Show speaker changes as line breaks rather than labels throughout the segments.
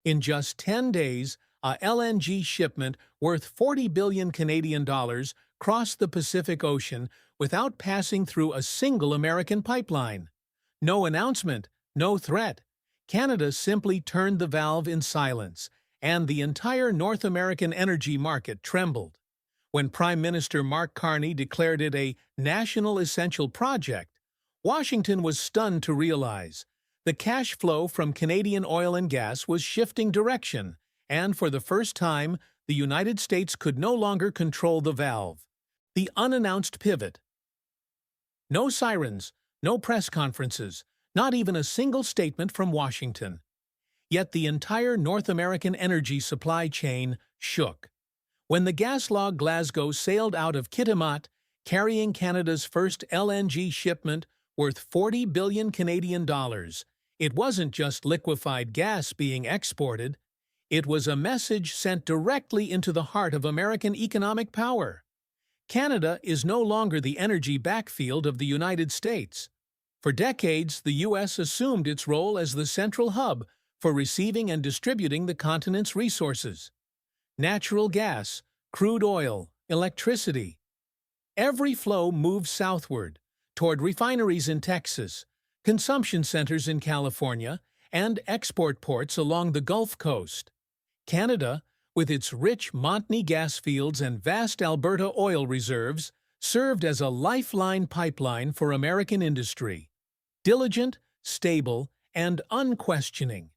In just 10 days, a LNG shipment worth 40 billion Canadian dollars crossed the Pacific Ocean without passing through a single American pipeline. No announcement, no threat. Canada simply turned the valve in silence, and the entire North American energy market trembled. When Prime Minister Mark Carney declared it a national essential project, Washington was stunned to realize the cash flow from Canadian oil and gas was shifting direction, and for the first time, the United States could no longer control the valve. The unannounced pivot. No sirens, no press conferences, not even a single statement from Washington. Yet the entire North American energy supply chain shook. When the gas-log Glasgow sailed out of Kitimat, carrying Canada's first LNG shipment worth 40 billion Canadian dollars, it wasn't just liquefied gas being exported. It was a message sent directly into the heart of American economic power. Canada is no longer the energy backfield of the United States. For decades, the U.S. assumed its role as the central hub for receiving and distributing the continent's resources. Natural gas, crude oil, electricity. Every flow moved southward, toward refineries in Texas, consumption centers in California, and export ports along the Gulf Coast. Canada, with its rich Montney gas fields and vast Alberta oil reserves, served as a lifeline pipeline for American industry. Diligent, stable, and unquestioning.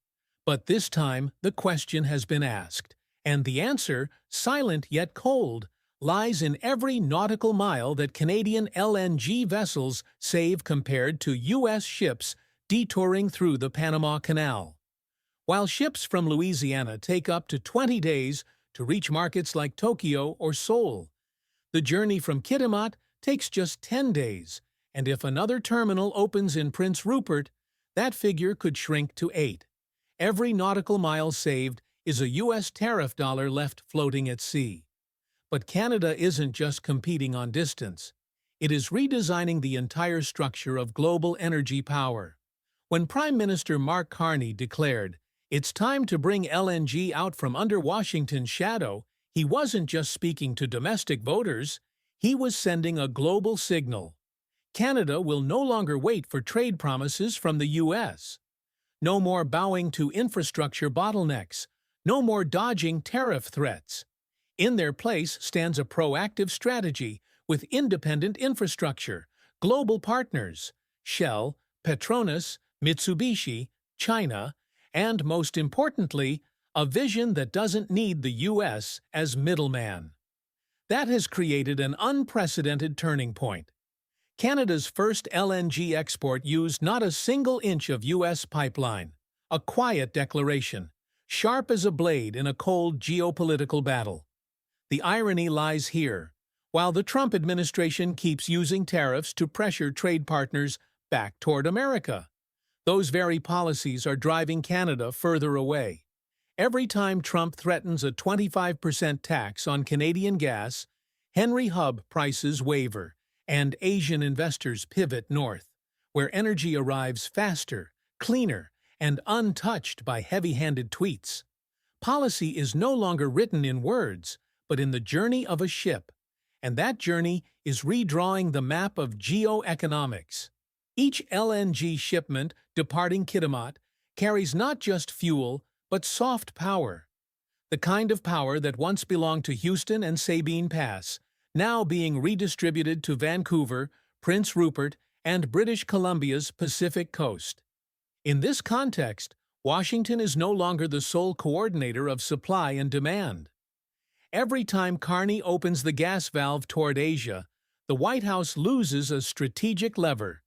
But this time, the question has been asked, and the answer, silent yet cold, lies in every nautical mile that Canadian LNG vessels save compared to U.S. ships detouring through the Panama Canal. While ships from Louisiana take up to 20 days to reach markets like Tokyo or Seoul, the journey from Kitimat takes just 10 days, and if another terminal opens in Prince Rupert, that figure could shrink to 8. Every nautical mile saved is a U.S. tariff dollar left floating at sea. But Canada isn't just competing on distance. It is redesigning the entire structure of global energy power. When Prime Minister Mark Carney declared, "It's time to bring LNG out from under Washington's shadow," he wasn't just speaking to domestic voters, he was sending a global signal. Canada will no longer wait for trade promises from the U.S. No more bowing to infrastructure bottlenecks. No more dodging tariff threats. In their place stands a proactive strategy with independent infrastructure, global partners, Shell, Petronas, Mitsubishi, China, and most importantly, a vision that doesn't need the U.S. as middleman. That has created an unprecedented turning point. Canada's first LNG export used not a single inch of U.S. pipeline, a quiet declaration, sharp as a blade in a cold geopolitical battle. The irony lies here. While the Trump administration keeps using tariffs to pressure trade partners back toward America, those very policies are driving Canada further away. Every time Trump threatens a 25% tax on Canadian gas, Henry Hub prices waver, and Asian investors pivot north, where energy arrives faster, cleaner, and untouched by heavy-handed tweets. Policy is no longer written in words, but in the journey of a ship, and that journey is redrawing the map of geoeconomics. Each LNG shipment departing Kitimat carries not just fuel, but soft power. The kind of power that once belonged to Houston and Sabine Pass, now being redistributed to Vancouver, Prince Rupert, and British Columbia's Pacific coast. In this context, Washington is no longer the sole coordinator of supply and demand. Every time Carney opens the gas valve toward Asia, the White House loses a strategic lever.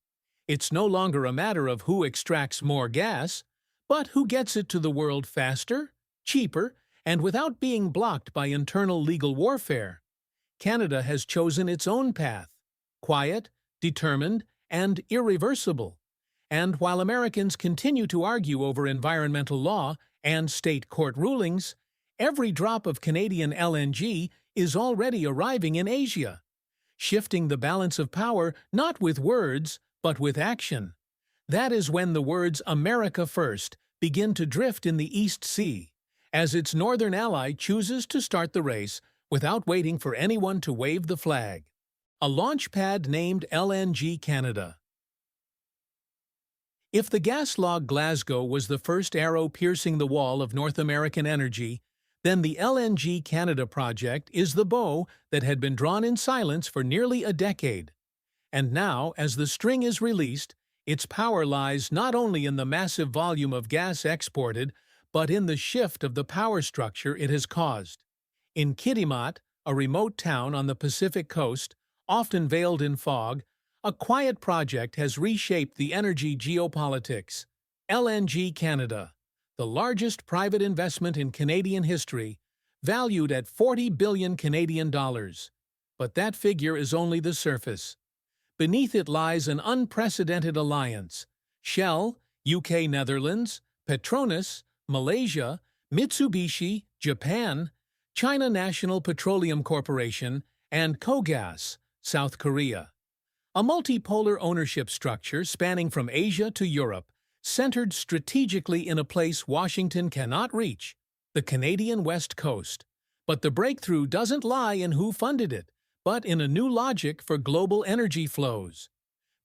It's no longer a matter of who extracts more gas, but who gets it to the world faster, cheaper, and without being blocked by internal legal warfare. Canada has chosen its own path, quiet, determined, and irreversible. And while Americans continue to argue over environmental law and state court rulings, every drop of Canadian LNG is already arriving in Asia, shifting the balance of power not with words, but with action. That is when the words "America First" begin to drift in the East Sea, as its northern ally chooses to start the race without waiting for anyone to wave the flag. A launch pad named LNG Canada. If the gas-logged Glasgow was the first arrow piercing the wall of North American energy, then the LNG Canada project is the bow that had been drawn in silence for nearly a decade. And now, as the string is released, its power lies not only in the massive volume of gas exported, but in the shift of the power structure it has caused. In Kitimat, a remote town on the Pacific coast, often veiled in fog, a quiet project has reshaped the energy geopolitics. LNG Canada, the largest private investment in Canadian history, valued at 40 billion Canadian dollars. But that figure is only the surface. Beneath it lies an unprecedented alliance. Shell, UK Netherlands, Petronas, Malaysia, Mitsubishi, Japan, China National Petroleum Corporation, and KOGAS, South Korea. A multipolar ownership structure spanning from Asia to Europe, centered strategically in a place Washington cannot reach, the Canadian West Coast. But the breakthrough doesn't lie in who funded it, but in a new logic for global energy flows.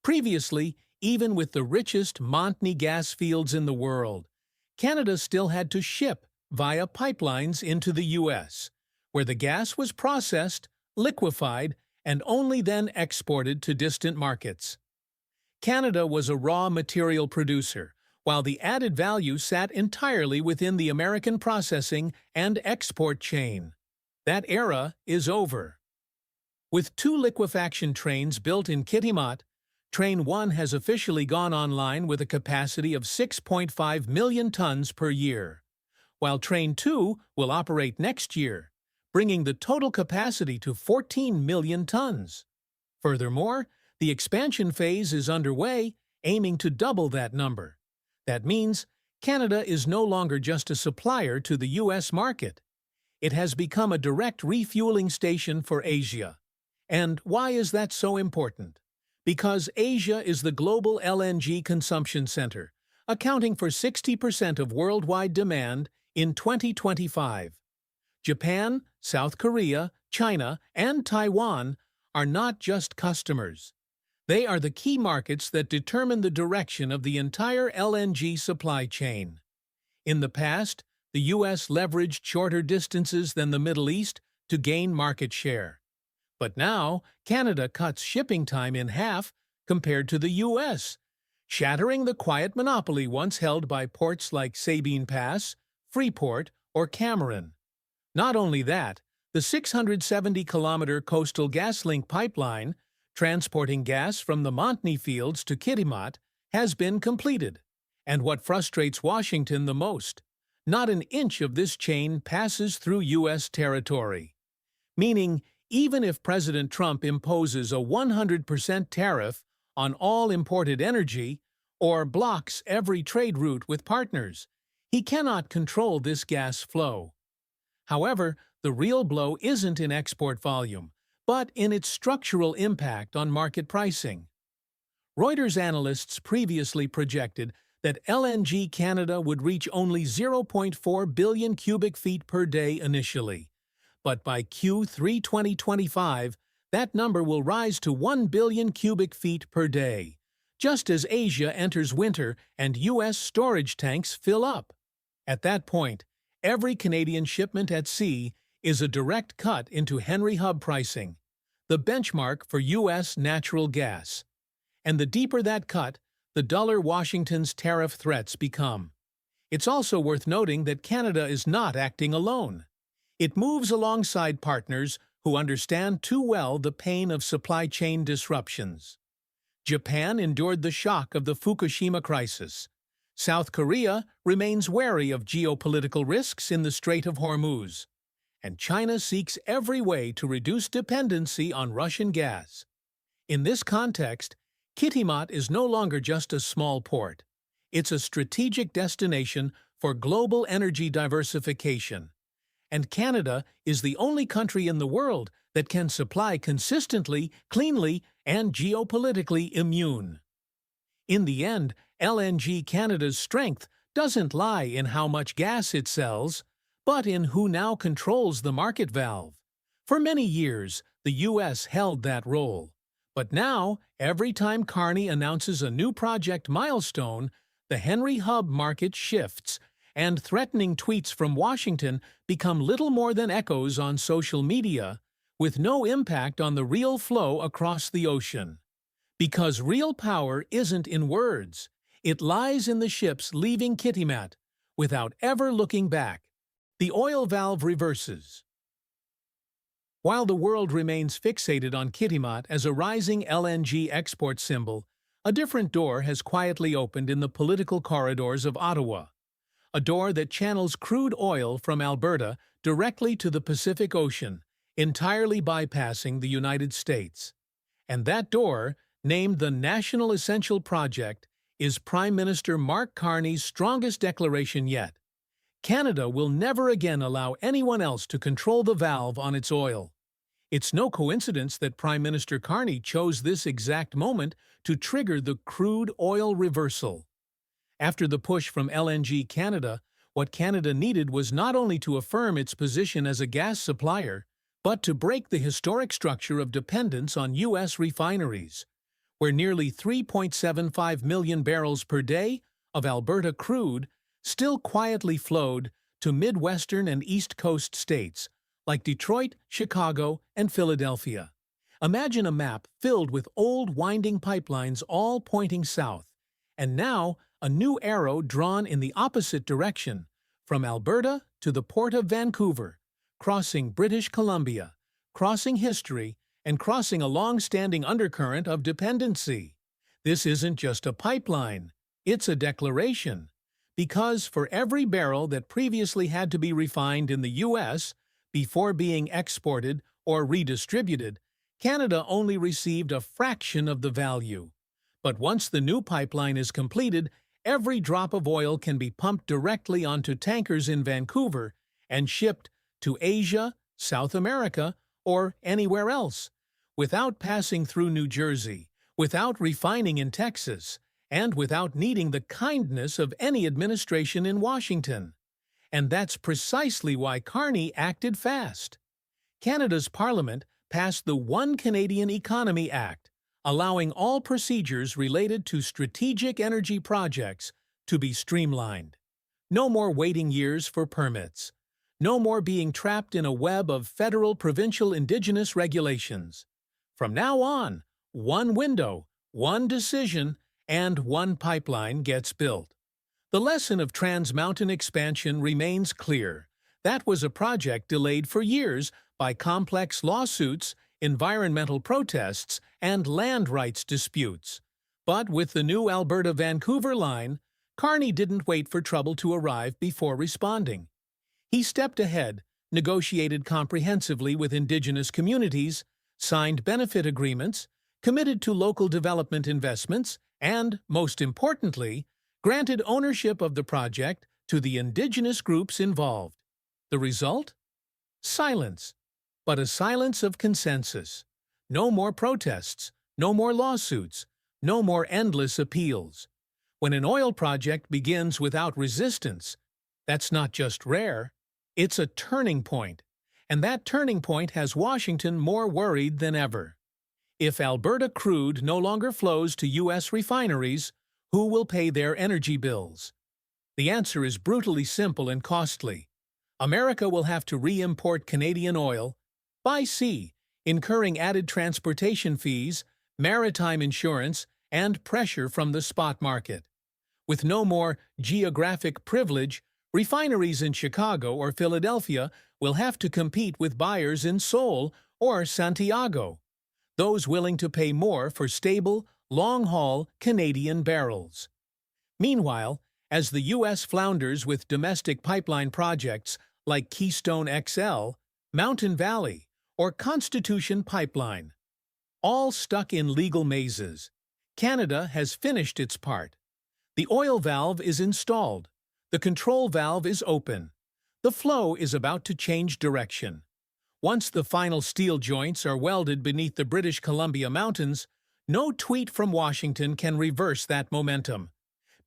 Previously, even with the richest Montney gas fields in the world, Canada still had to ship via pipelines into the U.S., where the gas was processed, liquefied, and only then exported to distant markets. Canada was a raw material producer, while the added value sat entirely within the American processing and export chain. That era is over. With 2 liquefaction trains built in Kitimat, Train 1 has officially gone online with a capacity of 6.5 million tons per year, while Train 2 will operate next year, bringing the total capacity to 14 million tons. Furthermore, the expansion phase is underway, aiming to double that number. That means Canada is no longer just a supplier to the U.S. market. It has become a direct refueling station for Asia. And why is that so important? Because Asia is the global LNG consumption center, accounting for 60% of worldwide demand in 2025. Japan, South Korea, China, and Taiwan are not just customers. They are the key markets that determine the direction of the entire LNG supply chain. In the past, the U.S. leveraged shorter distances than the Middle East to gain market share. But now, Canada cuts shipping time in half compared to the U.S., shattering the quiet monopoly once held by ports like Sabine Pass, Freeport, or Cameron. Not only that, the 670-kilometer coastal GasLink pipeline, transporting gas from the Montney fields to Kitimat, has been completed. And what frustrates Washington the most, not an inch of this chain passes through U.S. territory. Meaning, even if President Trump imposes a 100% tariff on all imported energy, or blocks every trade route with partners, he cannot control this gas flow. However, the real blow isn't in export volume, but in its structural impact on market pricing. Reuters analysts previously projected that LNG Canada would reach only 0.4 billion cubic feet per day initially. But by Q3 2025, that number will rise to 1 billion cubic feet per day, just as Asia enters winter and U.S. storage tanks fill up. At that point, every Canadian shipment at sea is a direct cut into Henry Hub pricing, the benchmark for U.S. natural gas. And the deeper that cut, the duller Washington's tariff threats become. It's also worth noting that Canada is not acting alone. It moves alongside partners who understand too well the pain of supply chain disruptions. Japan endured the shock of the Fukushima crisis. South Korea remains wary of geopolitical risks in the Strait of Hormuz. And China seeks every way to reduce dependency on Russian gas. In this context, Kitimat is no longer just a small port. It's a strategic destination for global energy diversification. And Canada is the only country in the world that can supply consistently, cleanly, and geopolitically immune. In the end, LNG Canada's strength doesn't lie in how much gas it sells, but in who now controls the market valve. For many years, the U.S. held that role. But now, every time Carney announces a new project milestone, the Henry Hub market shifts, and threatening tweets from Washington become little more than echoes on social media, with no impact on the real flow across the ocean. Because real power isn't in words, it lies in the ships leaving Kitimat without ever looking back. The oil valve reverses. While the world remains fixated on Kitimat as a rising LNG export symbol, a different door has quietly opened in the political corridors of Ottawa. A door that channels crude oil from Alberta directly to the Pacific Ocean, entirely bypassing the United States. And that door, named the National Essential Project, is Prime Minister Mark Carney's strongest declaration yet. Canada will never again allow anyone else to control the valve on its oil. It's no coincidence that Prime Minister Carney chose this exact moment to trigger the crude oil reversal. After the push from LNG Canada, what Canada needed was not only to affirm its position as a gas supplier, but to break the historic structure of dependence on U.S. refineries, where nearly 3.75 million barrels per day of Alberta crude still quietly flowed to Midwestern and East Coast states like Detroit, Chicago, and Philadelphia. Imagine a map filled with old winding pipelines all pointing south, and now a new arrow drawn in the opposite direction, from Alberta to the port of Vancouver, crossing British Columbia, crossing history, and crossing a long-standing undercurrent of dependency. This isn't just a pipeline, it's a declaration. Because for every barrel that previously had to be refined in the U.S. before being exported or redistributed, Canada only received a fraction of the value. But once the new pipeline is completed, every drop of oil can be pumped directly onto tankers in Vancouver and shipped to Asia, South America, or anywhere else, without passing through New Jersey, without refining in Texas, and without needing the kindness of any administration in Washington. And that's precisely why Carney acted fast. Canada's Parliament passed the One Canadian Economy Act, allowing all procedures related to strategic energy projects to be streamlined. No more waiting years for permits. No more being trapped in a web of federal, provincial, indigenous regulations. From now on, one window, one decision, and one pipeline gets built. The lesson of Trans Mountain expansion remains clear. That was a project delayed for years by complex lawsuits, environmental protests, and land rights disputes. But with the new Alberta-Vancouver line, Carney didn't wait for trouble to arrive before responding. He stepped ahead, negotiated comprehensively with Indigenous communities, signed benefit agreements, committed to local development investments, and, most importantly, granted ownership of the project to the Indigenous groups involved. The result? Silence. But a silence of consensus. No more protests, no more lawsuits, no more endless appeals. When an oil project begins without resistance, that's not just rare, it's a turning point. And that turning point has Washington more worried than ever. If Alberta crude no longer flows to U.S. refineries, who will pay their energy bills? The answer is brutally simple and costly. America will have to re-import Canadian oil by sea, incurring added transportation fees, maritime insurance, and pressure from the spot market. With no more geographic privilege, refineries in Chicago or Philadelphia will have to compete with buyers in Seoul or Santiago, those willing to pay more for stable, long-haul Canadian barrels. Meanwhile, as the U.S. flounders with domestic pipeline projects like Keystone XL, Mountain Valley, or Constitution Pipeline, all stuck in legal mazes, Canada has finished its part. The oil valve is installed. The control valve is open. The flow is about to change direction. Once the final steel joints are welded beneath the British Columbia mountains, no tweet from Washington can reverse that momentum.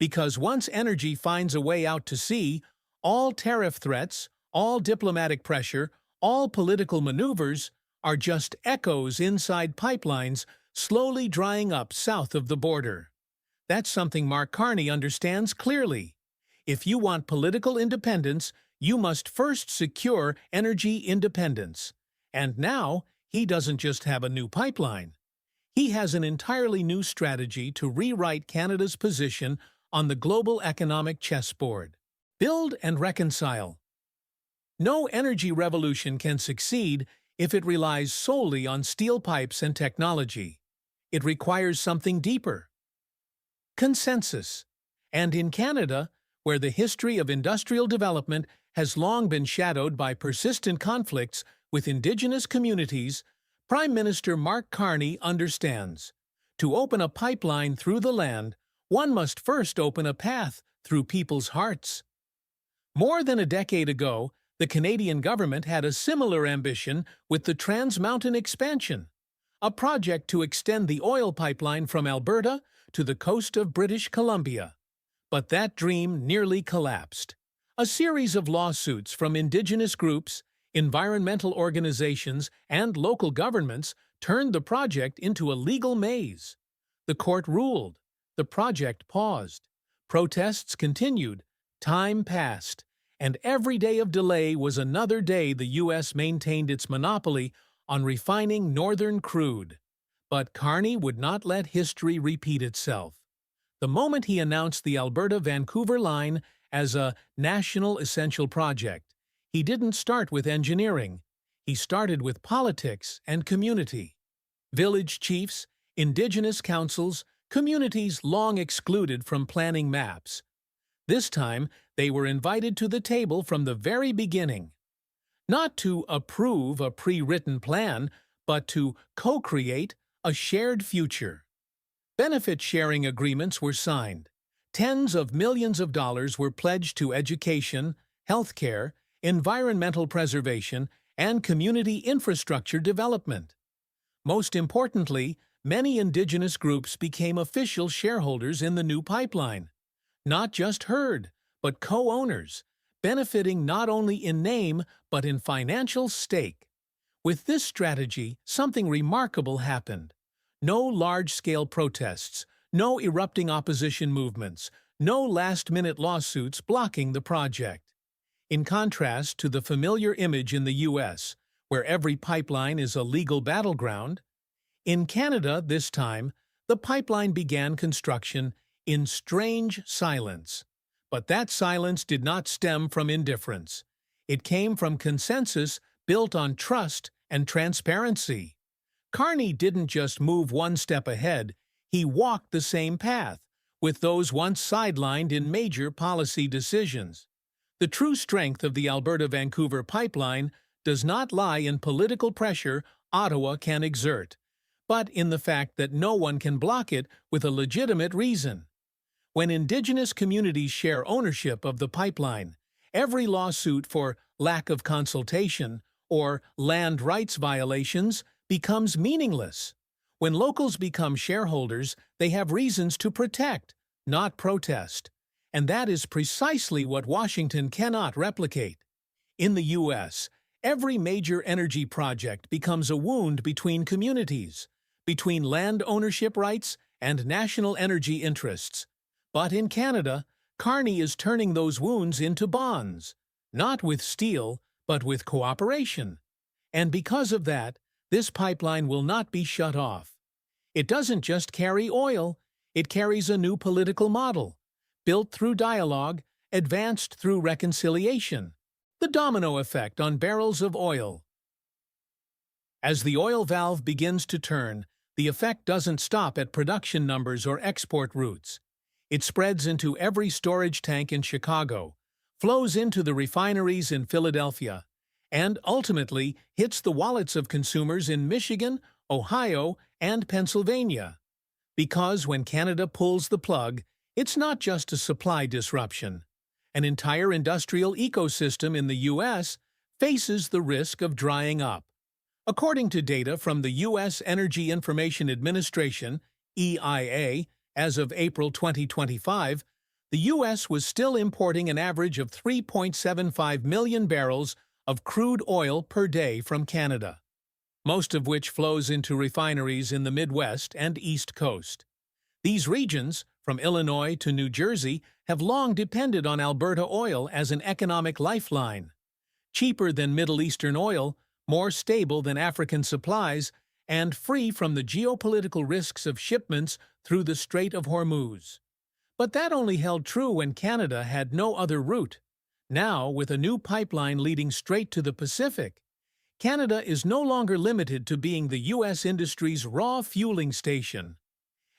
Because once energy finds a way out to sea, all tariff threats, all diplomatic pressure, all political maneuvers are just echoes inside pipelines slowly drying up south of the border. That's something Mark Carney understands clearly. If you want political independence, you must first secure energy independence. And now, he doesn't just have a new pipeline. He has an entirely new strategy to rewrite Canada's position on the global economic chessboard. Build and reconcile. No energy revolution can succeed if it relies solely on steel pipes and technology. It requires something deeper. Consensus. And in Canada, where the history of industrial development has long been shadowed by persistent conflicts with Indigenous communities, Prime Minister Mark Carney understands. To open a pipeline through the land, one must first open a path through people's hearts. More than a decade ago, the Canadian government had a similar ambition with the Trans Mountain Expansion, a project to extend the oil pipeline from Alberta to the coast of British Columbia. But that dream nearly collapsed. A series of lawsuits from Indigenous groups, environmental organizations, and local governments turned the project into a legal maze. The court ruled. The project paused. Protests continued. Time passed. And every day of delay was another day the U.S. maintained its monopoly on refining northern crude. But Carney would not let history repeat itself. The moment he announced the Alberta-Vancouver line as a national essential project, he didn't start with engineering. He started with politics and community. Village chiefs, Indigenous councils, communities long excluded from planning maps. This time, they were invited to the table from the very beginning. Not to approve a pre-written plan, but to co-create a shared future. Benefit-sharing agreements were signed. Tens of millions of dollars were pledged to education, healthcare, environmental preservation, and community infrastructure development. Most importantly, many Indigenous groups became official shareholders in the new pipeline. Not just herd, but co-owners, benefiting not only in name but in financial stake. With this strategy, something remarkable happened. No large-scale protests, no erupting opposition movements, no last-minute lawsuits blocking the project. In contrast to the familiar image in the U.S., where every pipeline is a legal battleground, in Canada this time, the pipeline began construction in strange silence. But that silence did not stem from indifference. It came from consensus built on trust and transparency. Carney didn't just move one step ahead, he walked the same path, with those once sidelined in major policy decisions. The true strength of the Alberta-Vancouver pipeline does not lie in political pressure Ottawa can exert, but in the fact that no one can block it with a legitimate reason. When Indigenous communities share ownership of the pipeline, every lawsuit for lack of consultation or land rights violations becomes meaningless. When locals become shareholders, they have reasons to protect, not protest. And that is precisely what Washington cannot replicate. In the U.S., every major energy project becomes a wound between communities, between land ownership rights and national energy interests. But in Canada, Carney is turning those wounds into bonds, not with steel, but with cooperation. And because of that, this pipeline will not be shut off. It doesn't just carry oil, it carries a new political model, built through dialogue, advanced through reconciliation. The domino effect on barrels of oil. As the oil valve begins to turn, the effect doesn't stop at production numbers or export routes. It spreads into every storage tank in Chicago, flows into the refineries in Philadelphia, and ultimately hits the wallets of consumers in Michigan, Ohio, and Pennsylvania. Because when Canada pulls the plug, it's not just a supply disruption. An entire industrial ecosystem in the U.S. faces the risk of drying up. According to data from the U.S. Energy Information Administration, EIA, as of April 2025, the U.S. was still importing an average of 3.75 million barrels of crude oil per day from Canada, most of which flows into refineries in the Midwest and East Coast. These regions, from Illinois to New Jersey, have long depended on Alberta oil as an economic lifeline. Cheaper than Middle Eastern oil, more stable than African supplies, and free from the geopolitical risks of shipments through the Strait of Hormuz. But that only held true when Canada had no other route. Now, with a new pipeline leading straight to the Pacific, Canada is no longer limited to being the U.S. industry's raw fueling station.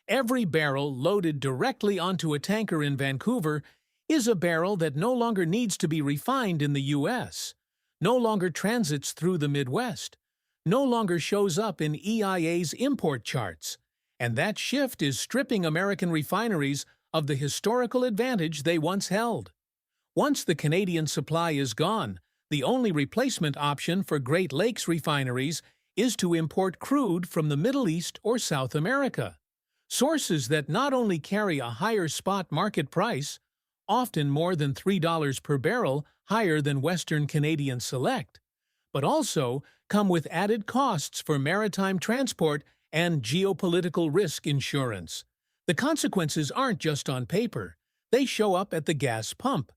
Every barrel loaded directly onto a tanker in Vancouver is a barrel that no longer needs to be refined in the U.S., no longer transits through the Midwest, no longer shows up in EIA's import charts, and that shift is stripping American refineries of the historical advantage they once held. Once the Canadian supply is gone, the only replacement option for Great Lakes refineries is to import crude from the Middle East or South America. Sources that not only carry a higher spot market price, often more than $3 per barrel higher than Western Canadian Select, but also come with added costs for maritime transport and geopolitical risk insurance. The consequences aren't just on paper, they show up at the gas pump.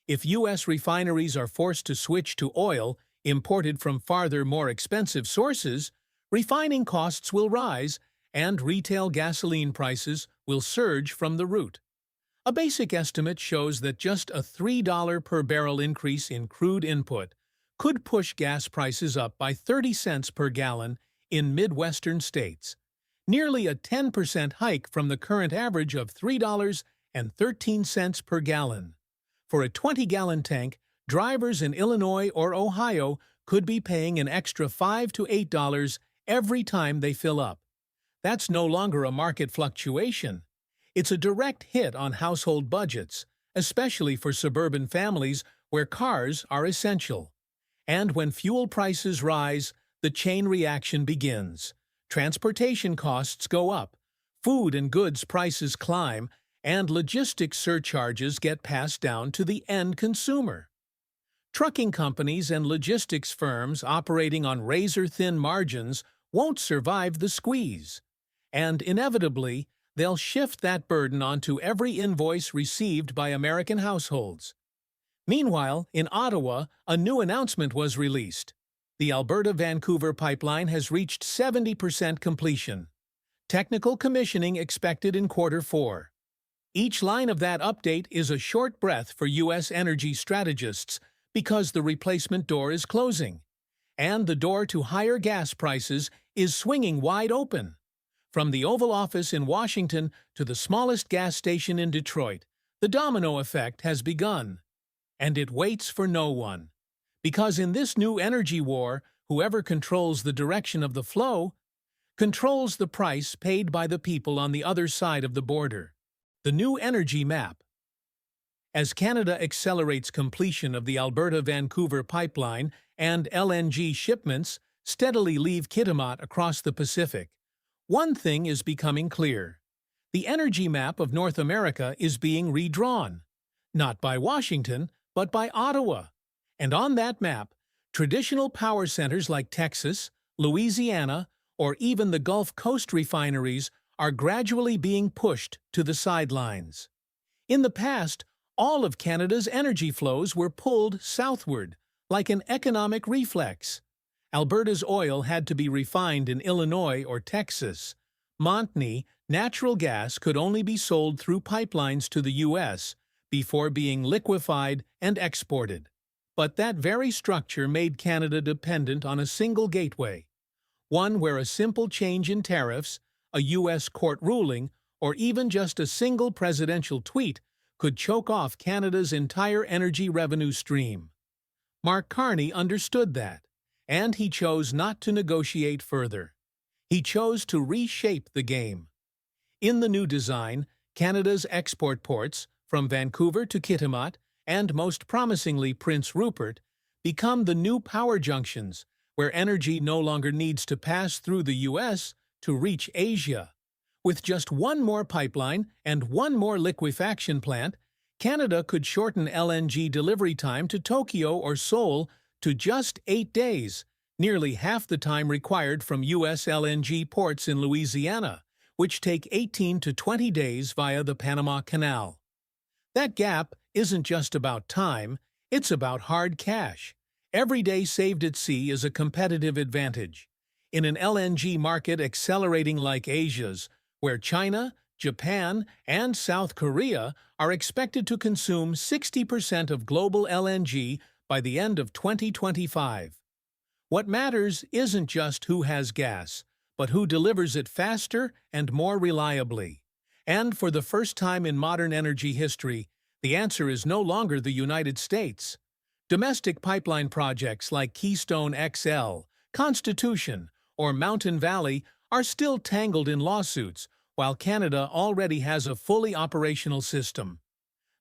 If U.S. refineries are forced to switch to oil imported from farther, more expensive sources, refining costs will rise and retail gasoline prices will surge from the root. A basic estimate shows that just a $3 per barrel increase in crude input could push gas prices up by 30 cents per gallon in Midwestern states, nearly a 10% hike from the current average of $3.13 per gallon. For a 20-gallon tank, drivers in Illinois or Ohio could be paying an extra $5 to $8 every time they fill up. That's no longer a market fluctuation. It's a direct hit on household budgets, especially for suburban families where cars are essential. And when fuel prices rise, the chain reaction begins. Transportation costs go up, food and goods prices climb, and logistics surcharges get passed down to the end consumer. Trucking companies and logistics firms operating on razor-thin margins won't survive the squeeze, and inevitably, they'll shift that burden onto every invoice received by American households. Meanwhile, in Ottawa, a new announcement was released. The Alberta-Vancouver pipeline has reached 70% completion. Technical commissioning expected in Q4. Each line of that update is a short breath for U.S. energy strategists because the replacement door is closing, and the door to higher gas prices is swinging wide open. From the Oval Office in Washington to the smallest gas station in Detroit, the domino effect has begun. And it waits for no one. Because in this new energy war, whoever controls the direction of the flow controls the price paid by the people on the other side of the border. The new energy map. As Canada accelerates completion of the Alberta-Vancouver pipeline and LNG shipments steadily leave Kitimat across the Pacific, one thing is becoming clear. The energy map of North America is being redrawn, not by Washington, but by Ottawa. And on that map, traditional power centers like Texas, Louisiana, or even the Gulf Coast refineries are gradually being pushed to the sidelines. In the past, all of Canada's energy flows were pulled southward, like an economic reflex. Alberta's oil had to be refined in Illinois or Texas. Montney, natural gas could only be sold through pipelines to the U.S. before being liquefied and exported. But that very structure made Canada dependent on a single gateway, one where a simple change in tariffs, a U.S. court ruling, or even just a single presidential tweet could choke off Canada's entire energy revenue stream. Mark Carney understood that, and he chose not to negotiate further. He chose to reshape the game. In the new design, Canada's export ports, from Vancouver to Kitimat, and most promisingly Prince Rupert, become the new power junctions, where energy no longer needs to pass through the U.S. to reach Asia. With just one more pipeline and one more liquefaction plant, Canada could shorten LNG delivery time to Tokyo or Seoul to just 8 days, nearly half the time required from U.S. LNG ports in Louisiana, which take 18 to 20 days via the Panama Canal. That gap isn't just about time, it's about hard cash. Every day saved at sea is a competitive advantage. In an LNG market accelerating like Asia's, where China, Japan, and South Korea are expected to consume 60% of global LNG by the end of 2025. What matters isn't just who has gas, but who delivers it faster and more reliably. And for the first time in modern energy history, the answer is no longer the United States. Domestic pipeline projects like Keystone XL, Constitution, or Mountain Valley are still tangled in lawsuits, while Canada already has a fully operational system.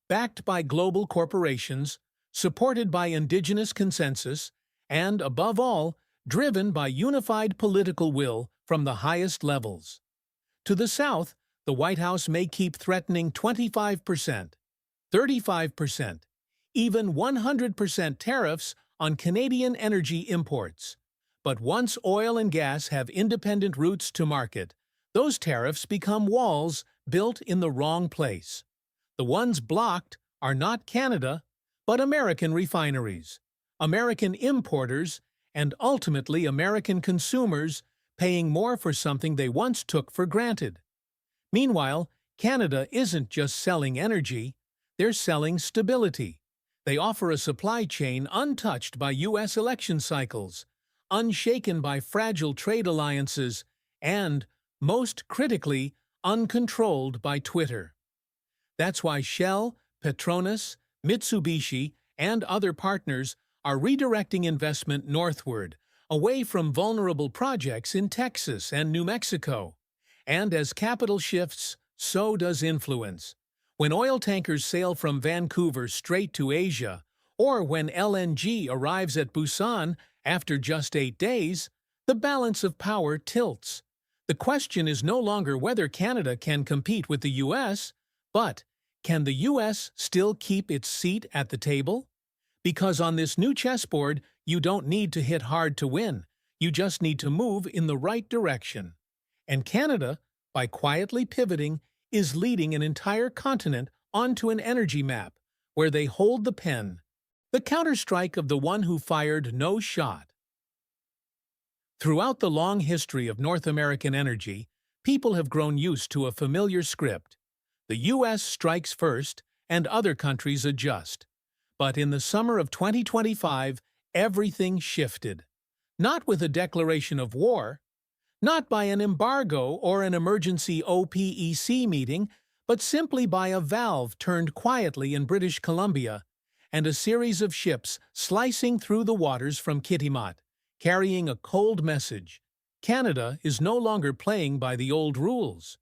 Backed by global corporations, supported by Indigenous consensus, and, above all, driven by unified political will from the highest levels. To the south, the White House may keep threatening 25%, 35%, even 100% tariffs on Canadian energy imports. But once oil and gas have independent routes to market, those tariffs become walls built in the wrong place. The ones blocked are not Canada, but American refineries, American importers, and ultimately American consumers paying more for something they once took for granted. Meanwhile, Canada isn't just selling energy, they're selling stability. They offer a supply chain untouched by U.S. election cycles, unshaken by fragile trade alliances, and, most critically, uncontrolled by Twitter. That's why Shell, Petronas, Mitsubishi, and other partners are redirecting investment northward, away from vulnerable projects in Texas and New Mexico. And as capital shifts, so does influence. When oil tankers sail from Vancouver straight to Asia, or when LNG arrives at Busan after just 8 days, the balance of power tilts. The question is no longer whether Canada can compete with the U.S., but can the U.S. still keep its seat at the table? Because on this new chessboard, you don't need to hit hard to win. You just need to move in the right direction. And Canada, by quietly pivoting, is leading an entire continent onto an energy map where they hold the pen, the counterstrike of the one who fired no shot. Throughout the long history of North American energy, people have grown used to a familiar script. The U.S. strikes first, and other countries adjust. But in the summer of 2025, everything shifted. Not with a declaration of war, not by an embargo or an emergency OPEC meeting, but simply by a valve turned quietly in British Columbia, and a series of ships slicing through the waters from Kitimat, carrying a cold message. Canada is no longer playing by the old rules.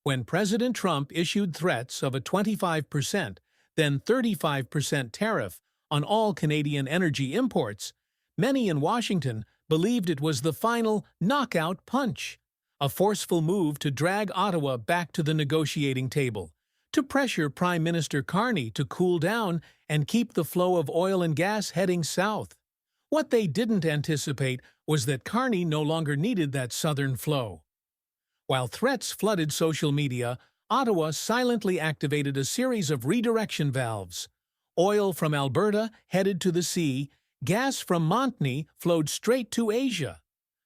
When President Trump issued threats of a 25%, then 35% tariff on all Canadian energy imports, many in Washington believed it was the final knockout punch, a forceful move to drag Ottawa back to the negotiating table, to pressure Prime Minister Carney to cool down and keep the flow of oil and gas heading south. What they didn't anticipate was that Carney no longer needed that southern flow. While threats flooded social media, Ottawa silently activated a series of redirection valves. Oil from Alberta headed to the sea, gas from Montney flowed straight to Asia.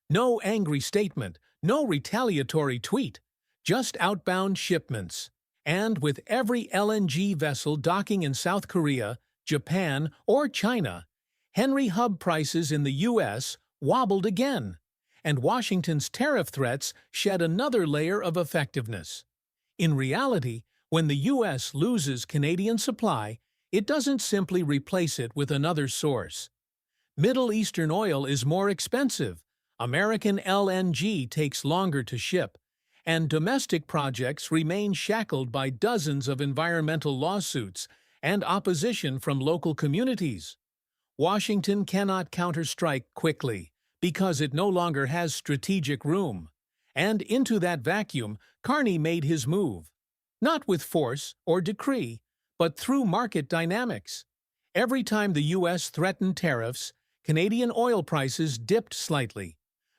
No angry statement, no retaliatory tweet, just outbound shipments. And with every LNG vessel docking in South Korea, Japan, or China, Henry Hub prices in the U.S. wobbled again, and Washington's tariff threats shed another layer of effectiveness. In reality, when the U.S. loses Canadian supply, it doesn't simply replace it with another source. Middle Eastern oil is more expensive, American LNG takes longer to ship, and domestic projects remain shackled by dozens of environmental lawsuits and opposition from local communities. Washington cannot counterstrike quickly because it no longer has strategic room. And into that vacuum, Carney made his move. Not with force or decree, but through market dynamics. Every time the U.S. threatened tariffs, Canadian oil prices dipped slightly,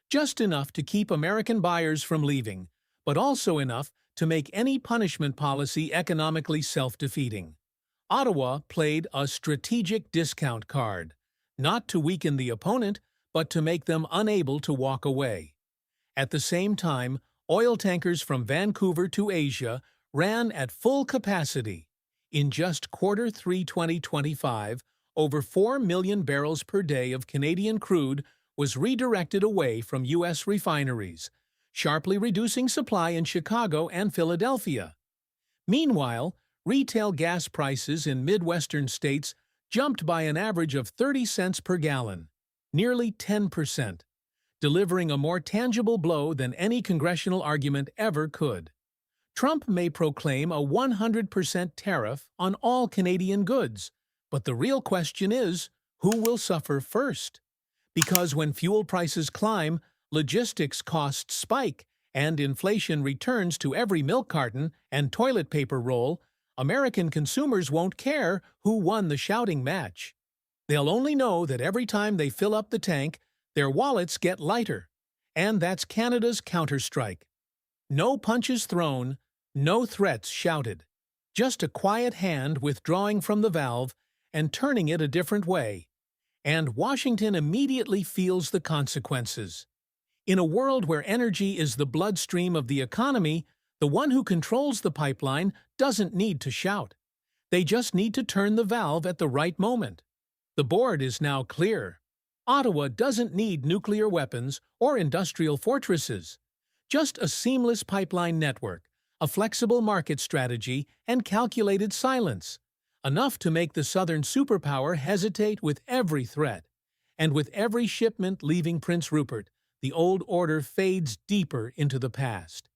just enough to keep American buyers from leaving, but also enough to make any punishment policy economically self-defeating. Ottawa played a strategic discount card, not to weaken the opponent, but to make them unable to walk away. At the same time, oil tankers from Vancouver to Asia ran at full capacity. In just Q3 2025, over 4 million barrels per day of Canadian crude was redirected away from U.S. refineries, sharply reducing supply in Chicago and Philadelphia. Meanwhile, retail gas prices in Midwestern states jumped by an average of 30 cents per gallon, nearly 10%, delivering a more tangible blow than any congressional argument ever could. Trump may proclaim a 100% tariff on all Canadian goods, but the real question is, who will suffer first? Because when fuel prices climb, logistics costs spike, and inflation returns to every milk carton and toilet paper roll, American consumers won't care who won the shouting match. They'll only know that every time they fill up the tank, their wallets get lighter. And that's Canada's counterstrike. No punches thrown, no threats shouted. Just a quiet hand withdrawing from the valve and turning it a different way. And Washington immediately feels the consequences. In a world where energy is the bloodstream of the economy, the one who controls the pipeline doesn't need to shout. They just need to turn the valve at the right moment. The board is now clear. Ottawa doesn't need nuclear weapons or industrial fortresses. Just a seamless pipeline network, a flexible market strategy, and calculated silence. Enough to make the southern superpower hesitate with every threat. And with every shipment leaving Prince Rupert, the old order fades deeper into the past.